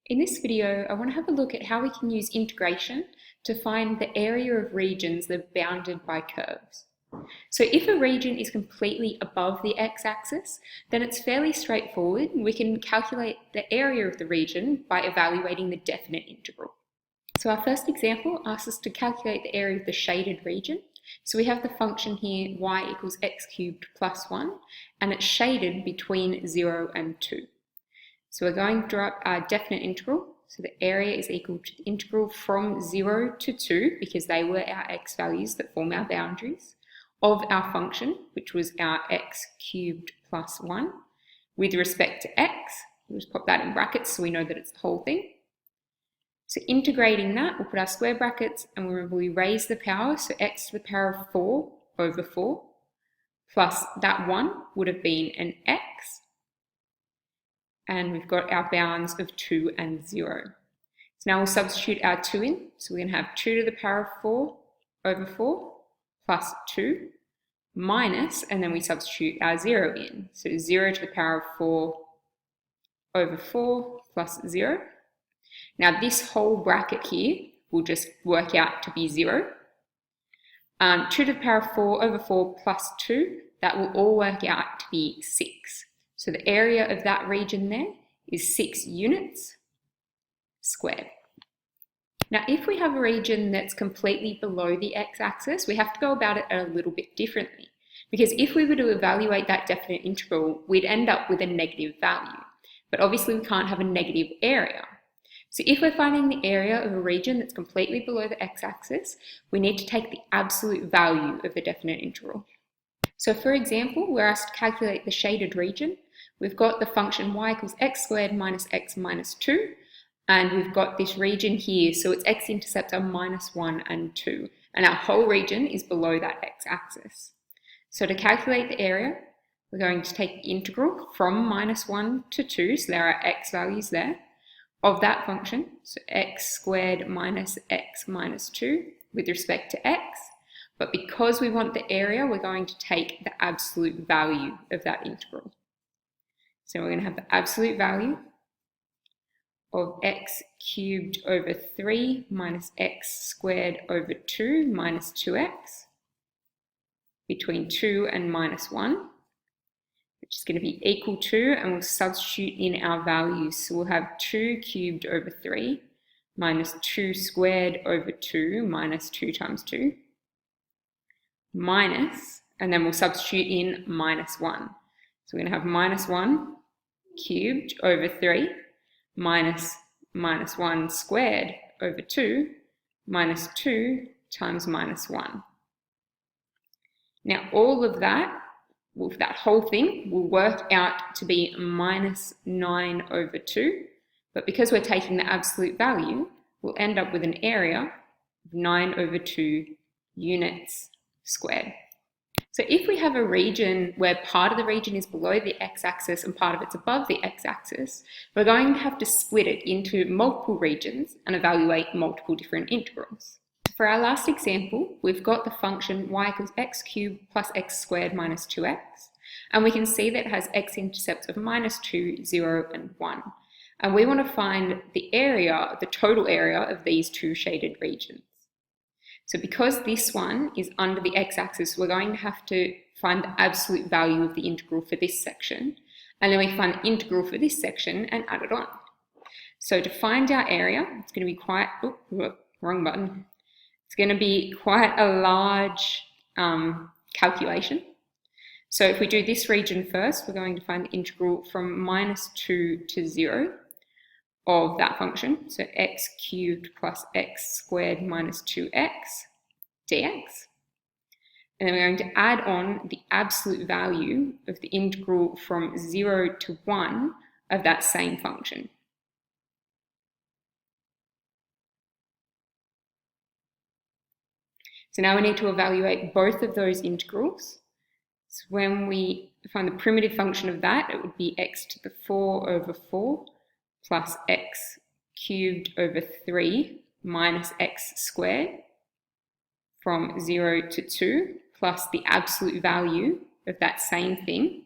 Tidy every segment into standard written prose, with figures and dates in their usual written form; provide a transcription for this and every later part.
In this video, I want to have a look at how we can use integration to find the area of regions that are bounded by curves. So if a region is completely above the x-axis, then it's fairly straightforward. We can calculate the area of the region by evaluating the definite integral. So our first example asks us to calculate the area of the shaded region. So we have the function here y equals x cubed plus 1, and it's shaded between 0 and 2. So we're going to draw up our definite integral. So the area is equal to the integral from 0 to 2, because they were our x values that form our boundaries, of our function, which was our x cubed plus 1, with respect to x. We'll just pop that in brackets so we know that it's the whole thing. So integrating that, we'll put our square brackets and we raise the power, so x to the power of 4 over 4, plus that 1 would have been an x, and we've got our bounds of 2 and 0. So now we'll substitute our 2 in, so we're going to have 2 to the power of 4 over 4 plus 2 minus, and then we substitute our 0 in, so 0 to the power of 4 over 4 plus 0. Now this whole bracket here will just work out to be 0. 2 to the power of 4 over 4 plus 2, that will all work out to be 6. So the area of that region there is 6 units squared. Now if we have a region that's completely below the x-axis, we have to go about it a little bit differently. Because if we were to evaluate that definite integral, we'd end up with a negative value. But obviously we can't have a negative area. So if we're finding the area of a region that's completely below the x-axis, we need to take the absolute value of the definite integral. So for example, we're asked to calculate the shaded region. We've got the function y equals x squared minus x minus 2, and we've got this region here, so its x-intercepts are minus 1 and 2, and our whole region is below that x-axis. So to calculate the area, we're going to take the integral from minus 1 to 2, so there are x values there, of that function, so x squared minus x minus 2 with respect to x, but because we want the area, we're going to take the absolute value of that integral. So we're going to have the absolute value of x cubed over 3 minus x squared over 2 minus 2x between 2 and minus 1, which is going to be equal to, and we'll substitute in our values. So we'll have 2 cubed over 3 minus 2 squared over 2 minus 2 times 2 minus, and then we'll substitute in minus 1. So we're going to have minus 1 cubed over 3 minus 1 squared over 2 minus 2 times minus 1. Now all of that, that whole thing will work out to be minus 9 over 2, but because we're taking the absolute value, we'll end up with an area of 9 over 2 units squared. So if we have a region where part of the region is below the x-axis and part of it's above the x-axis, we're going to have to split it into multiple regions and evaluate multiple different integrals. For our last example, we've got the function y equals x cubed plus x squared minus 2x, and we can see that it has x-intercepts of minus 2, 0, and 1. And we want to find the area, the total area of these two shaded regions. So because this one is under the x-axis, we're going to have to find the absolute value of the integral for this section, and then we find the integral for this section and add it on. So to find our area, it's going to be quite, wrong button. It's going to be quite a large calculation. So if we do this region first, we're going to find the integral from minus 2 to 0 of that function, so x cubed plus x squared minus 2x dx. And then we're going to add on the absolute value of the integral from 0 to 1 of that same function. So now we need to evaluate both of those integrals. So when we find the primitive function of that, it would be x to the 4 over 4 plus x cubed over 3 minus x squared from 0 to 2 plus the absolute value of that same thing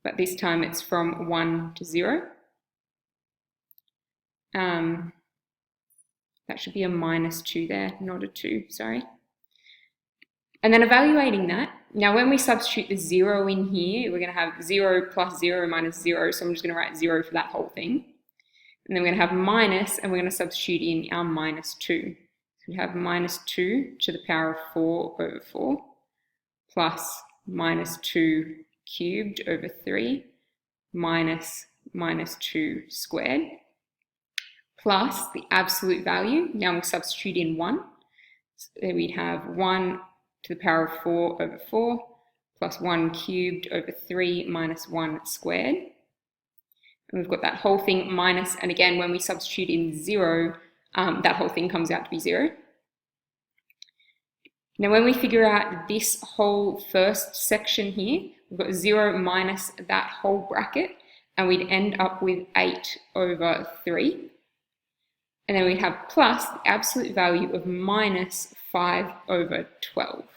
but this time it's from 1 to 0. That should be a -2 there, not a 2, sorry. And then evaluating that, now when we substitute the 0 in here, we're going to have 0 plus 0 minus 0, so I'm just going to write 0 for that whole thing. And then we're going to have minus, and we're going to substitute in our -2. So we have -2 to the power of 4 over 4, plus -2 cubed over 3, minus -2 squared, plus the absolute value. Now we'll substitute in 1. So we'd have 1 to the power of 4 over 4, plus 1 cubed over 3 minus 1 squared. And we've got that whole thing minus, and again, when we substitute in 0, that whole thing comes out to be 0. Now when we figure out this whole first section here, we've got 0 minus that whole bracket, and we'd end up with 8 over 3. And then we'd have plus the absolute value of minus 5 over 12.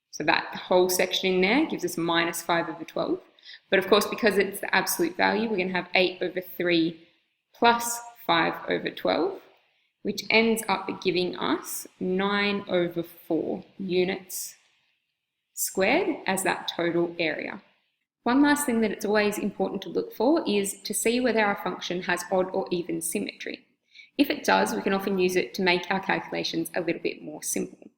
So that whole section in there gives us minus 5 over 12. But of course, because it's the absolute value, we're going to have 8 over 3 plus 5 over 12, which ends up giving us 9 over 4 units squared as that total area. One last thing that it's always important to look for is to see whether our function has odd or even symmetry. If it does, we can often use it to make our calculations a little bit more simple.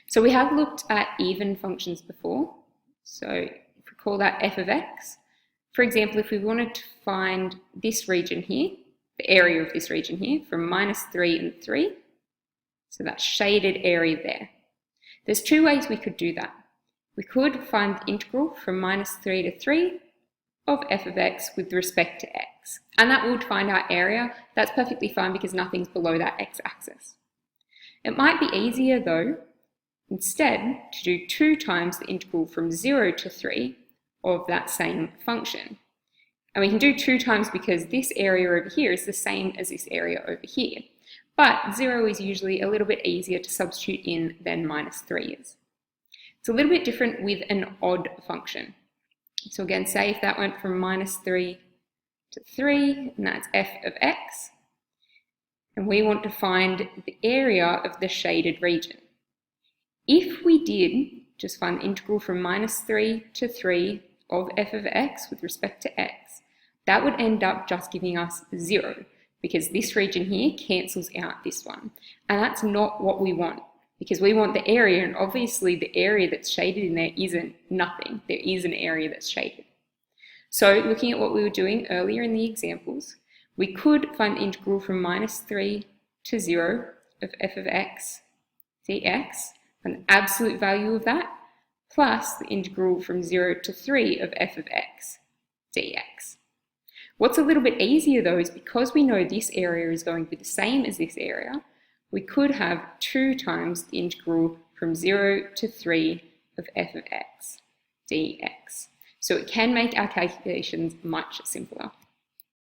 So we have looked at even functions before. So if we call that f of x, for example, if we wanted to find this region here, the area of this region here, from -3 and 3, so that shaded area there. There's two ways we could do that. We could find the integral from -3 to 3 of f of x with respect to x. And that would find our area. That's perfectly fine because nothing's below that x-axis. It might be easier though, instead, to do 2 times the integral from 0 to 3 of that same function. And we can do 2 times because this area over here is the same as this area over here. But 0 is usually a little bit easier to substitute in than -3 is. It's a little bit different with an odd function. So again, say if that went from -3 to 3, and that's f of x, and we want to find the area of the shaded region. If we did just find the integral from -3 to 3 of f of x with respect to x, that would end up just giving us 0, because this region here cancels out this one. And that's not what we want, because we want the area, and obviously the area that's shaded in there isn't nothing. There is an area that's shaded. So looking at what we were doing earlier in the examples, we could find the integral from -3 to 0 of f of x dx, and the absolute value of that, plus the integral from 0 to 3 of f of x dx. What's a little bit easier though is because we know this area is going to be the same as this area, we could have 2 times the integral from 0 to 3 of f of x dx. So it can make our calculations much simpler.